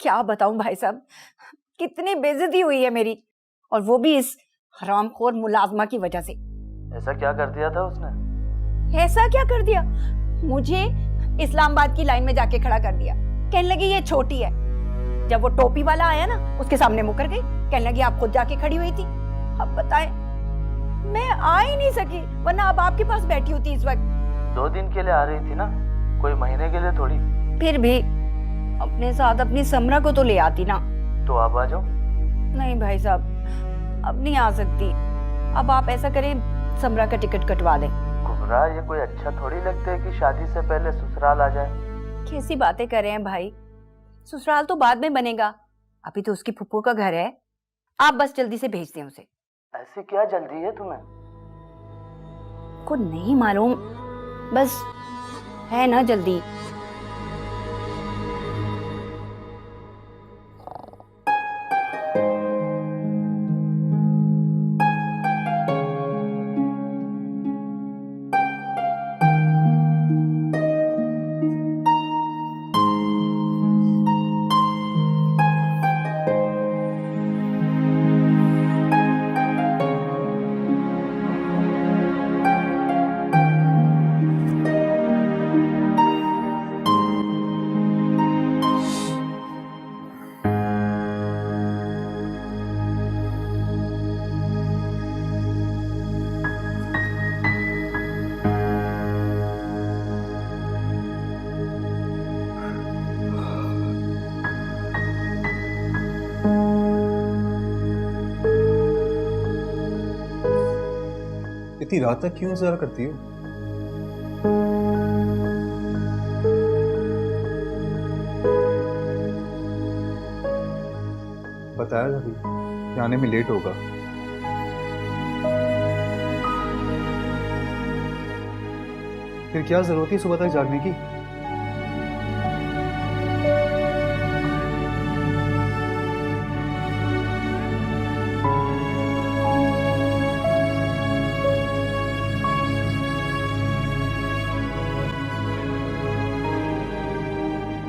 क्या बताऊं भाई साहब, कितनी बेइज्जती हुई है मेरी, और वो भी इस हरामखोर मुलाजमा की वजह से। ऐसा क्या कर दिया था उसने? ऐसा क्या कर दिया? मुझे इस्लामाबाद की लाइन में जाके खड़ा कर दिया। कहने लगी ये छोटी है। जब वो टोपी वाला आया ना, उसके सामने मुकर गई। कहने लगी आप खुद जाके खड़ी हुई थी। अब बताएं, मैं आ ही नहीं सकी, वरना अब आपके पास बैठी होती इस वक्त। 2 दिन के लिए आ रही थी ना, कोई महीने के लिए थोड़ी। फिर भी अपने साथ अपनी समरा को तो ले आती ना। तो आप आ जाओ। नहीं भाई साहब, अब नहीं आ सकती। अब आप ऐसा करें, समरा का टिकट कटवा दें। कुबरा, ये कोई अच्छा थोड़ी लगता है कि शादी से पहले ससुराल आ जाए। कैसी बातें कर रहे हैं भाई, ससुराल तो बाद में बनेगा, अभी तो उसकी फुप्पो का घर है। आप बस जल्दी से भेज दें उसे। ऐसी क्या जल्दी है तुम्हें? को नहीं मालूम, बस है ना जल्दी। इतनी रात तक क्यों इंतजार करती हो? बताया था भी आने में लेट होगा। फिर क्या जरूरत है सुबह तक जागने की?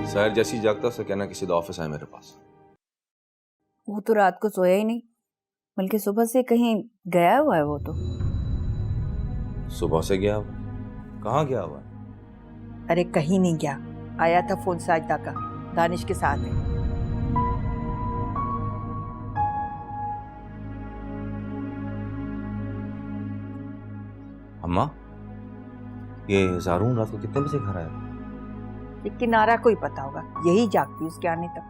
शायर जैसी जागता से कहना किसी ऑफिस आए मेरे पास। वो तो रात को सोया ही नहीं, बल्कि सुबह से कहीं गया हुआ है वो तो। सुबह से गया हुआ? कहाँ गया हुआ? अरे कहीं नहीं गया, आया था फोन साजदा का, दानिश के साथ है। अम्मा, ये ज़ारून रात को कितने बजे घर आया? ये किनारा को ही पता होगा, यही जागती उसके आने तक।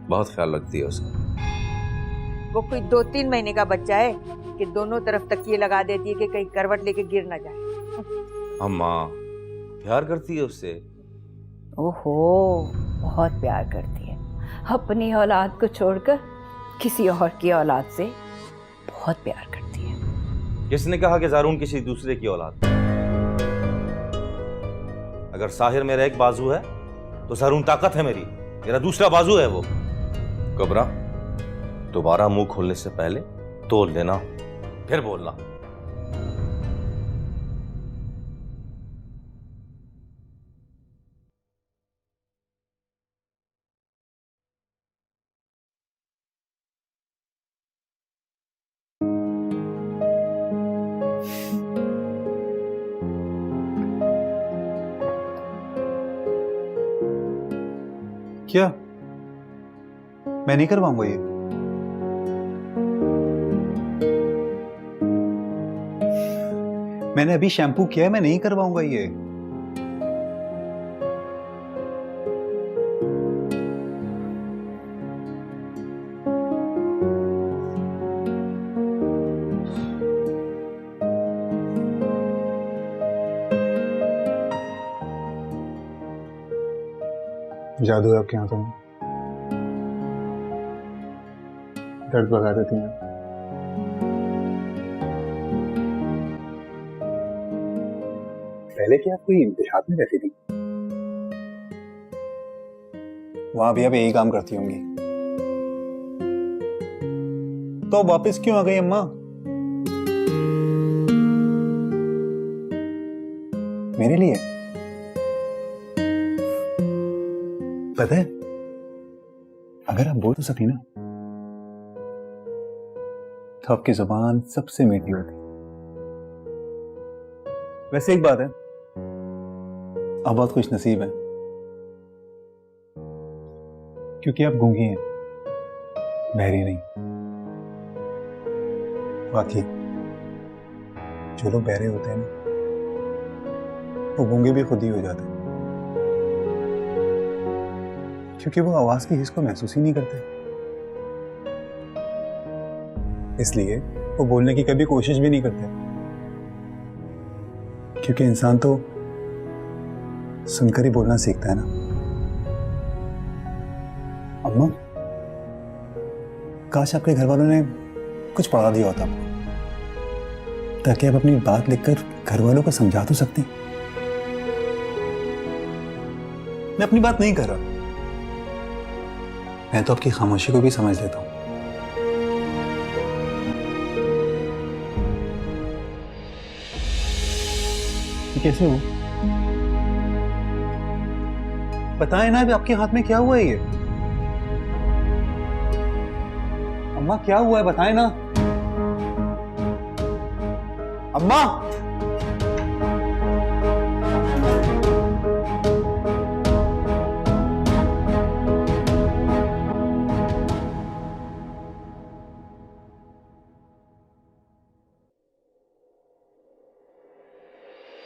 बहुत ख्याल रखती है उसका। वो कोई 2-3 महीने का बच्चा है कि दोनों तरफ तकिए लगा देती है कि कहीं करवट लेके गिर ना जाए। अम्मा, प्यार करती है उससे। ओहो, बहुत प्यार करती है। अपनी औलाद को छोड़कर किसी और की औलाद से बहुत प्यार करती है। किसने कहा कि ज़ारून किसी दूसरे की औलाद? अगर साहिर मेरा एक बाजू है तो ज़ारून ताकत है मेरी, मेरा दूसरा बाजू है वो। कबरा, दोबारा मुंह खोलने से पहले तोल लेना, फिर बोलना। क्या मैं नहीं करवाऊंगा ये? मैंने अभी शैम्पू किया है, मैं नहीं करवाऊंगा ये। जादू है आपके हाथों में, दर्द भगा देती हैं। पहले क्या आप कोई देहात में रहती थी? वहां भी आप यही काम करती होंगी, तो वापस क्यों आ गई अम्मा? मेरे लिए? पता है, अगर आप बोल तो सकी ना तो आपकी जुबान सबसे मीठी होती। वैसे एक बात है, आप बहुत खुश नसीब हैं क्योंकि आप गूंगी हैं, बहरी नहीं। बाकी जो लोग बहरे होते हैं ना, वो गूंगे भी खुद ही हो जाते हैं क्योंकि वो आवाज की हिस्स को महसूस ही नहीं करते, इसलिए वो बोलने की कभी कोशिश भी नहीं करते क्योंकि इंसान तो सुनकर ही बोलना सीखता है ना। अम्मा, काश आपके घर वालों ने कुछ पढ़ा दिया होता ताकि आप अपनी बात लिखकर घर वालों को समझा तो सकती। मैं अपनी बात नहीं कर रहा, मैं तो आपकी खामोशी को भी समझ लेता हूं। कैसे हो? बताएं ना, अभी आपके हाथ में क्या हुआ है ये? अम्मा क्या हुआ है, बताएं ना। अम्मा,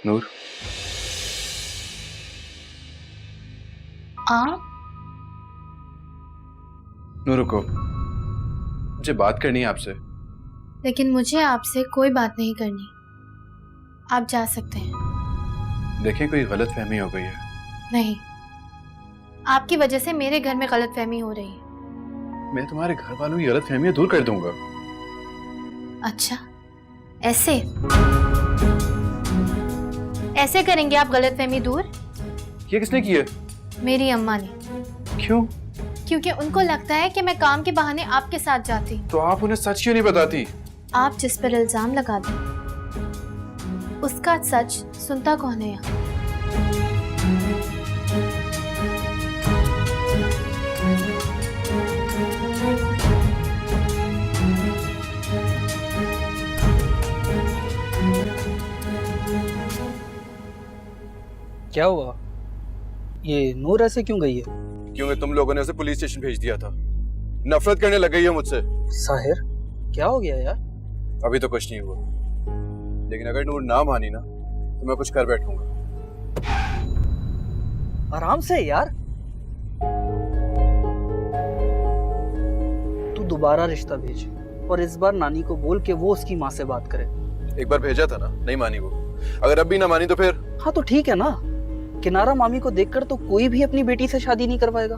नूर, नूर रुको, मुझे बात करनी है आपसे। लेकिन मुझे आपसे कोई बात नहीं करनी, आप जा सकते हैं। देखें, कोई गलत फहमी हो गई है। नहीं, आपकी वजह से मेरे घर में गलत फहमी हो रही है। मैं तुम्हारे घर वालों की गलत फहमियां दूर कर दूंगा। अच्छा, ऐसे ऐसे करेंगे आप गलत फहमी दूर? ये किसने की है? मेरी अम्मा ने। क्यों? क्योंकि उनको लगता है कि मैं काम के बहाने आपके साथ जाती। तो आप उन्हें सच क्यों नहीं बताती? आप जिस पर इल्जाम लगा दें उसका सच सुनता कौन है यहाँ? क्या हुआ? ये नूर ऐसे क्यों गई है? क्योंकि तुम लोगों ने उसे पुलिस स्टेशन भेज दिया था। नफरत करने लग गई है मुझसे। साहिर, क्या हो गया यार? अभी तो कुछ नहीं हुआ, लेकिन अगर नूर ना मानी ना तो मैं कुछ कर बैठूंगा। आराम से यार, तू दोबारा रिश्ता भेज और इस बार नानी को बोल के वो उसकी माँ से बात करे। एक बार भेजा था ना, नहीं मानी वो। अगर अब भी ना मानी तो फिर? हाँ तो ठीक है ना, किनारा मामी को देखकर तो कोई भी अपनी बेटी से शादी नहीं करवाएगा।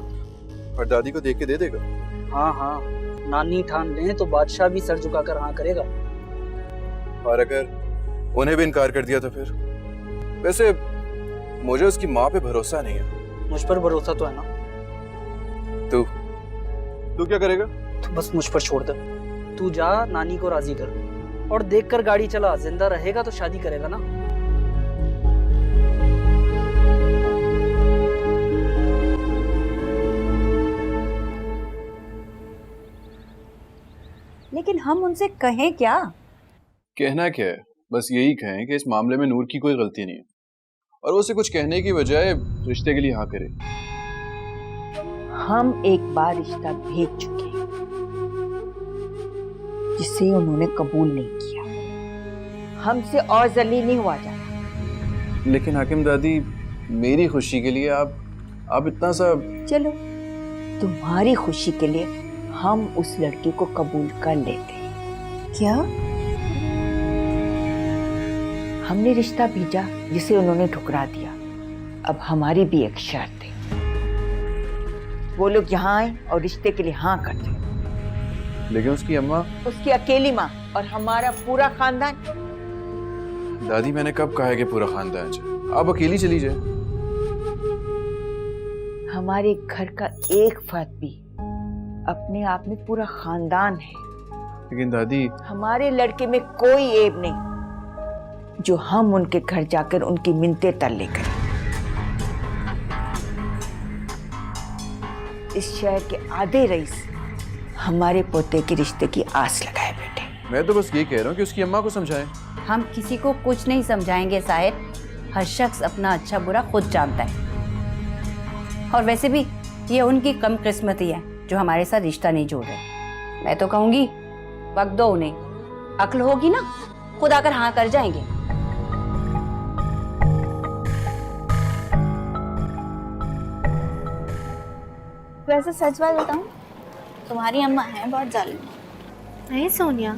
और दादी को देख के दे देगा। हाँ हाँ, नानी ठान ले तो बादशाह भी सर झुकाकर हाँ करेगा। और अगर उन्हें भी इनकार कर दिया तो फिर? वैसे मुझे उसकी माँ पे भरोसा नहीं है। मुझ पर भरोसा तो है ना। तू क्या करेगा? तो बस मुझ पर छोड़ दे। तू जा, नानी को राजी कर और देखकर गाड़ी चला। जिंदा रहेगा तो शादी करेगा ना। लेकिन हम उनसे कहें क्या? कहना क्या है, बस यही कहें कि इस मामले में नूर की कोई गलती नहीं है और वो उसे कुछ कहने की बजाय रिश्ते के लिए हाँ करे। हम एक बार रिश्ता भेज चुके हैं जिसे उन्होंने कबूल नहीं किया। हमसे और जलील नहीं हुआ जाता। लेकिन हाकिम दादी, मेरी खुशी के लिए आप इतना सा। चलो, तुम्हारी खुशी के लिए हम उस लड़की को कबूल कर लेते हैं। क्या? हमने रिश्ता भेजा जिसे उन्होंने ठुकरा दिया। अब हमारी भी एक शर्त है, वो लोग यहाँ आए और रिश्ते के लिए हाँ कर दें। लेकिन उसकी अम्मा? उसकी अकेली माँ और हमारा पूरा खानदान। दादी, मैंने कब कहा है कि पूरा खानदान जाए? आप अकेली चली जाए। हमारे घर का एक फर्द भी अपने आप में पूरा खानदान है। लेकिन दादी, हमारे लड़के में कोई ऐब नहीं जो हम उनके घर जाकर उनकी मिन्नतें तरले करें। इस शहर के आधे रईस हमारे पोते के रिश्ते की आस लगाए बैठे। मैं तो बस ये कह रहा हूँ कि उसकी अम्मा को समझाएं। हम किसी को कुछ नहीं समझाएंगे साहिर, हर शख्स अपना अच्छा बुरा खुद जानता है। और वैसे भी ये उनकी कम किस्मती है जो हमारे साथ रिश्ता नहीं जोड़ रहे। मैं तो कहूंगी वक्त दो उन्हें, अक्ल होगी ना खुद आकर हाँ कर जाएंगे। वैसे सच बात बताऊं, तुम्हारी अम्मा है बहुत जालिम। नहीं सोनिया,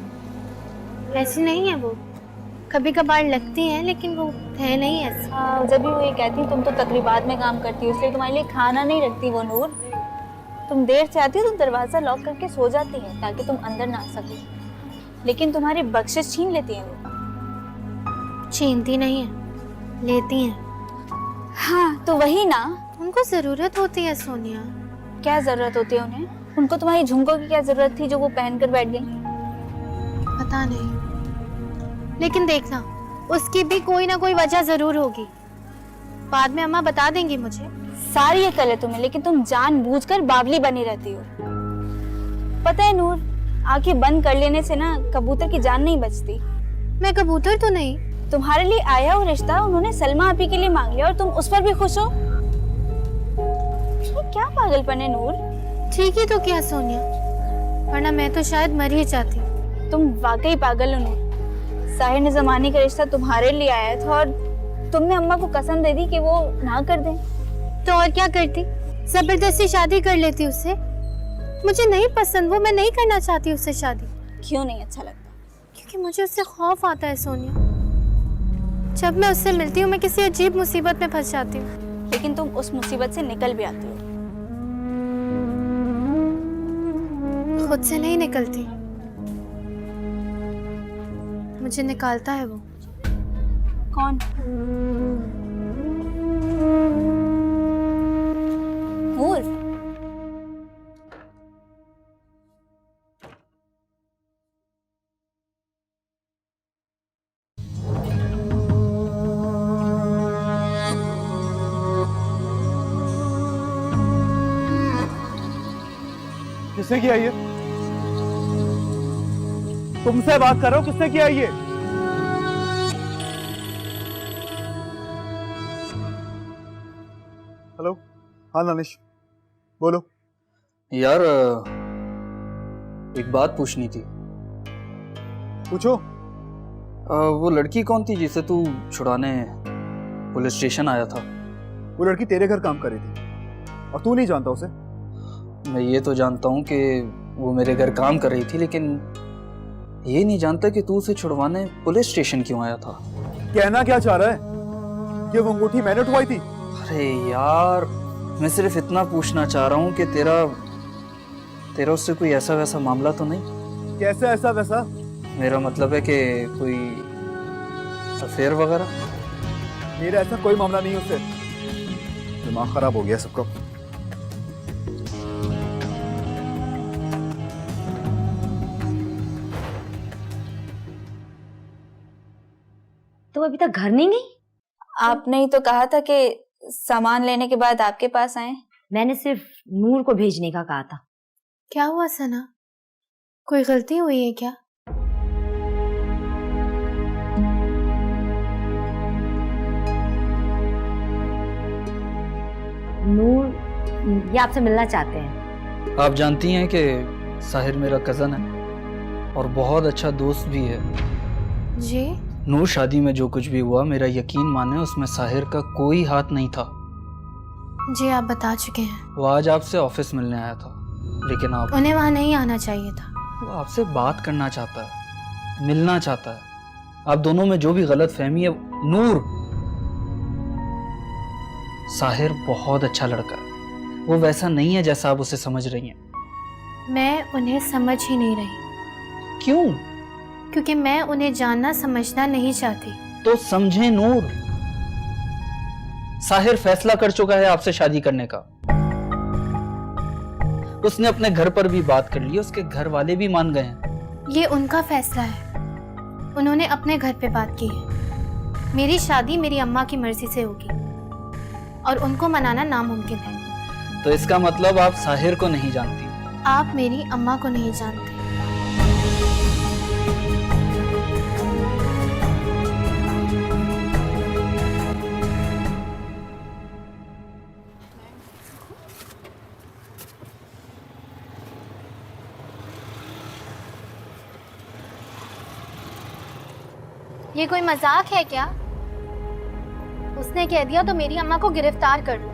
ऐसी नहीं है वो। कभी कभार लगती है लेकिन वो है नहीं ऐसी। जब भी वो ये कहती तुम तो तकरीबात में काम करती हो इसलिए तुम्हारे लिए खाना नहीं रखती वो नूर। तुम देर से आती हो तो दरवाजा लॉक करके सो जाती है ताकि तुम अंदर ना आ सको, लेकिन तुम्हारी बख्शिश छीन लेती है वो। छीनती नहीं है, लेती है। हाँ तो वही ना, उनको जरूरत होती है सोनिया। क्या जरूरत होती है उन्हें? उनको तुम्हारी झुमकों की क्या जरूरत थी जो वो पहन कर बैठ गई? पता नहीं, लेकिन देखना उसकी भी कोई ना कोई वजह जरूर होगी। बाद में अम्मा बता देंगी मुझे। सारी अकल है तुम्हें, लेकिन तुम जानबूझकर बावली बनी रहती हो। पता है नूर, आंखें बंद कर लेने से ना कबूतर की जान नहीं बचती। मैं कबूतर तो नहीं। तुम्हारे लिए आया वो रिश्ता उन्होंने सलमा आपी के लिए मांग लिया और तुम उस पर भी खुश हो? ये क्या पागलपन है नूर? ठीक ही तो किया सोनिया, वरना मैं तो शायद मर ही जाती। तुम वाकई पागल हो नूर। साहिर ने ज़मानी का रिश्ता तुम्हारे लिए आया था और तुमने अम्मा को कसम दे दी कि वो ना कर दें। तो और क्या करती? जबरदस्ती शादी कर लेती उससे। मुझे नहीं पसंद वो, मैं नहीं करना चाहती उससे शादी। क्यों नहीं अच्छा लगता? क्योंकि मुझे उससे खौफ आता है सोनिया। जब मैं उससे मिलती हूँ मैं किसी अजीब मुसीबत में फंस जाती हूँ। लेकिन तुम उस मुसीबत से निकल भी आती हो। खुद से नहीं निकलती, मुझे निकालता है वो। कौन? नूर। किसने किया ये? तुमसे बात कर रहा हूँ, किसने किया ये? हेलो, हाँ दानिश, बोलो। यार एक बात पूछनी थी। पूछो। वो लड़की कौन थी जिसे तू छुड़ाने पुलिस स्टेशन आया था? वो लड़की तेरे घर काम कर रही थी और तू नहीं जानता उसे? मैं ये तो जानता हूँ कि वो मेरे घर काम कर रही थी, लेकिन ये नहीं जानता कि तू उसे छुड़वाने पुलिस स्टेशन क्यों आया था। कहना क्या चाह रहा है कि वो अंगूठी मैंने उठवाई थी? अरे यार, मैं सिर्फ इतना पूछना चाह रहा हूँ कि तेरा उससे कोई ऐसा वैसा मामला तो नहीं? कैसे ऐसा वैसा? मेरा मतलब है कि कोई अफेयर वगैरह? मेरा ऐसा कोई मामला नहीं है उससे। दिमाग खराब हो गया सबका। तुम अभी तक घर नहीं गई? आपने ही तो कहा था कि सामान लेने के बाद आपके पास आए। मैंने सिर्फ नूर को भेजने का कहा था। क्या हुआ सना, कोई गलती हुई है क्या? नूर ये आपसे मिलना चाहते हैं। आप जानती हैं कि साहिर मेरा कज़न है और बहुत अच्छा दोस्त भी है। जी? नूर, शादी में जो कुछ भी हुआ, मेरा यकीन माने उसमें साहिर का कोई हाथ नहीं था। जी आप बता चुके हैं। वो आज आपसे ऑफिस मिलने आया था, लेकिन आप उन्हें वहां नहीं आना चाहिए था। वो आपसे बात करना चाहता है, मिलना चाहता है। आप दोनों में जो भी गलत फहमी है, नूर, साहिर बहुत अच्छा लड़का है। वो वैसा नहीं है जैसा आप उसे समझ रही हैं। मैं उन्हें समझ ही नहीं रही। क्यों? क्योंकि मैं उन्हें जानना समझना नहीं चाहती। तो समझे नूर, साहिर फैसला कर चुका है आपसे शादी करने का। उसने अपने घर पर भी बात कर ली, उसके घर वाले भी मान गए हैं। ये उनका फैसला है, उन्होंने अपने घर पे बात की है। मेरी शादी मेरी अम्मा की मर्जी से होगी और उनको मनाना नामुमकिन है। तो इसका मतलब आप साहिर को नहीं जानती। आप मेरी अम्मा को नहीं जानते। ये कोई मजाक है क्या? उसने कह दिया तो मेरी अम्मा को गिरफ्तार कर लो,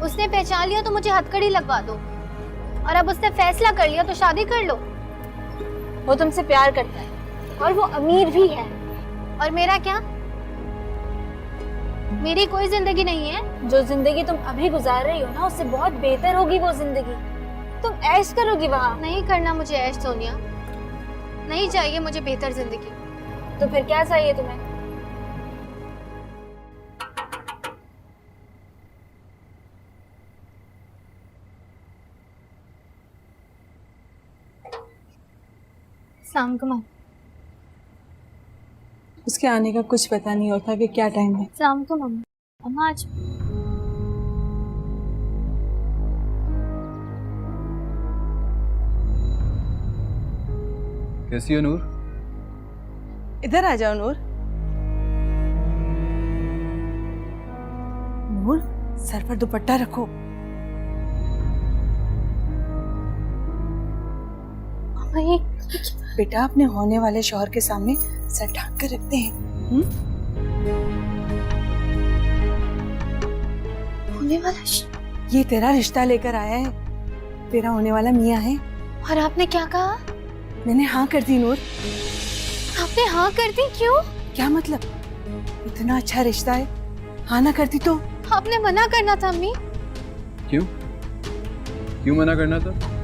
उसने पहचान लिया तो मुझे हथकड़ी लगवा दो, और अब उसने फैसला कर लिया तो शादी कर लो। वो तुमसे प्यार करता है और वो अमीर भी है। और मेरा क्या? मेरी कोई जिंदगी नहीं है। जो जिंदगी तुम अभी गुजार रही हो ना, उससे बहुत बेहतर होगी वो जिंदगी। तुम ऐश करोगी वहाँ। नहीं करना मुझे ऐश सोनिया, नहीं चाहिए मुझे बेहतर जिंदगी। तो फिर क्या चाहिए तुम्हें? शाम उसके आने का कुछ पता नहीं होता कि क्या टाइम है। शाम को मम्मा, अम्मा आज कैसी हो नूर? इधर आ जाओ नूर। नूर, सर पर दुपट्टा रखो। मम्मा ये बेटा, अपने होने वाले शौहर के सामने सर ढक कर रखते हैं। होने वाला ये तेरा रिश्ता लेकर आया है, तेरा होने वाला मियाँ है। और आपने क्या कहा? मैंने हाँ कर दी नूर। आपने हाँ कर दी? क्यों? क्या मतलब? इतना अच्छा रिश्ता है, हाँ ना करती तो? आपने मना करना था अम्मी। क्यों? क्यों मना करना था?